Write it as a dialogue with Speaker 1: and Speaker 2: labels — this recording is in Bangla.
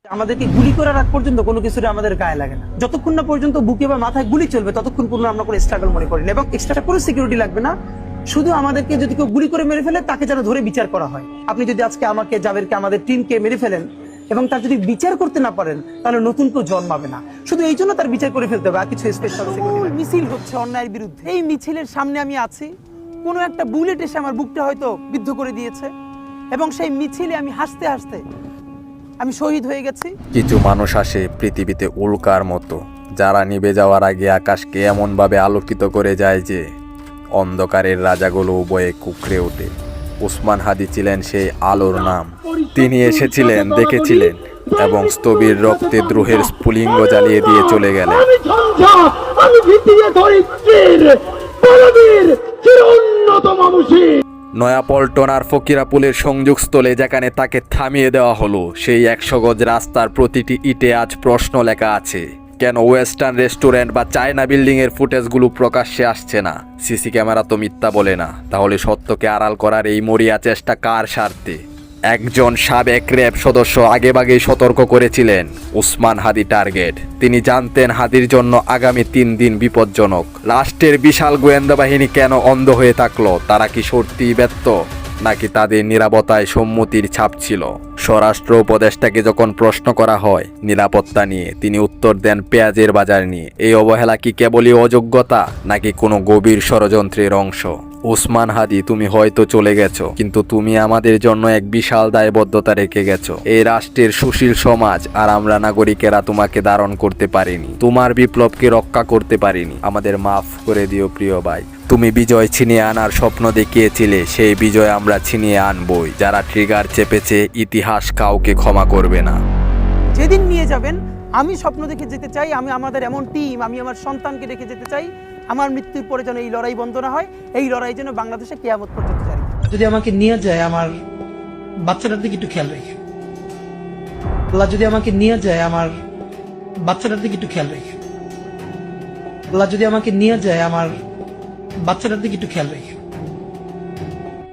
Speaker 1: আমাদেরকে গুলি করার আগ পর্যন্ত কোনো কিছুটা আমাদের গায়ে লাগে না। যতক্ষণ না পর্যন্ত বুকে বা মাথায় গুলি চলবে ততক্ষণ পর্যন্ত আমরা কোনো স্ট্রাগল মনে করি না, এবং এক্সট্রা কোনো সিকিউরিটি লাগবে না। শুধু আমাদেরকে যদি কেউ গুলি করে মেরে ফেলে তাকে যেন ধরে বিচার করা হয়। আপনি যদি আজকে আমাকে, জাবেরকে, আমাদের টিমকে মেরে ফেলেন এবং তার যদি বিচার করতে না পারেন তাহলে নতুন কেউ জন্মাবে না। শুধু এই জন্য তার বিচার করে ফেলতে হবে, আর কিছু স্পেশাল মিছিল হচ্ছে অন্যায়ের বিরুদ্ধে। এই মিছিলের সামনে আমি আছি, কোনো একটা বুলেট এসে আমার বুকটা হয়তো বিদ্ধ করে দিয়েছে, এবং সেই মিছিলে আমি হাসতে হাসতে আমি শহীদ হয়ে গেছি।
Speaker 2: কিছু মানুষ আসে পৃথিবীতে উল্কার মতো, যারা নিভে যাওয়ার আগে আকাশকে এমনভাবে আলোকিত করে যায় যে অন্ধকারের রাজাগুলো উভয়ে কুঁকড়ে ওঠে। উসমান হাদি ছিলেন সেই আলোর নাম। তিনি এসেছিলেন, দেখেছিলেন এবং স্থবির রক্তে দ্রোহের স্ফুলিঙ্গ জ্বালিয়ে দিয়ে চলে গেলেন। নয়াপল্টন আর ফকিরাপুলের সংযোগস্থলে যেখানে তাকে থামিয়ে দেওয়া হলো, সেই 100 গজ রাস্তার প্রতিটি ইটে আজ প্রশ্ন লেখা আছে। কেন ওয়েস্টার্ন রেস্টুরেন্ট বা চায়না বিল্ডিং এর ফুটেজগুলো প্রকাশ্যে আসছে না? সিসি ক্যামেরা তো মিথ্যা বলে না, তাহলে সত্যকে আড়াল করার এই মরিয়া চেষ্টা কার স্বার্থে? একজন সাবেক র্যাব সদস্য আগেভাগেই সতর্ক করেছিলেন উসমান হাদি টার্গেট। তিনি জানতেন হাদির জন্য আগামী 3 দিন বিপজ্জনক। রাষ্ট্রের বিশাল গোয়েন্দা বাহিনী কেন অন্ধ হয়ে থাকলো? তারা কি সত্যিই ব্যর্থ, নাকি তাদের নীরবতায় সম্মতির ছাপ ছিল? স্বরাষ্ট্র উপদেষ্টাকে যখন প্রশ্ন করা হয় নিরাপত্তা নিয়ে, তিনি উত্তর দেন পেঁয়াজের বাজার নিয়ে। এই অবহেলা কি কেবলই অযোগ্যতা, নাকি কোনো গভীর ষড়যন্ত্রের অংশ? উসমান হাদি, তুমি হয়তো চলে গেছো, কিন্তু তুমি আমাদের জন্য এক বিশাল দায়বদ্ধতা রেখে গেছো। এই রাষ্ট্রের সুশীল সমাজ আর আমরা নাগরিকেরা তোমাকে ধারণ করতে পারিনি, তোমার বিপ্লবকে রক্ষা করতে পারিনি। আমাদের মাফ করে দিও প্রিয় ভাই। তুমি বিজয় ছিনিয়ে আনার স্বপ্ন দেখিয়েছিলে, সেই বিজয় আমরা ছিনিয়ে আনবই। যারা ট্রিগার চেপেছে, ইতিহাস কাউকে ক্ষমা করবে না।
Speaker 1: যেদিন নিয়ে যাবেন, আমি স্বপ্ন দেখে যেতে চাই, আমি আমাদের এমন টিম, আমি আমার সন্তানকে রেখে যেতে চাই। আমার মৃত্যুর পরে যেন এই লড়াই বন্ধ না হয়, এই লড়াই যেন বাংলাদেশে কিয়ামত পর্যন্ত জারি থাকে। যদি আমাকে নিয়ে যায়, আমার বাচ্চাটার দিকে একটু খেয়াল রেখে। আল্লাহ যদি আমাকে নিয়ে যায়, আমার বাচ্চাটার দিকে একটু খেয়াল রেখে। আল্লাহ যদি আমাকে নিয়ে যায়, আমার বাচ্চাটার দিকে একটু খেয়াল রেখে।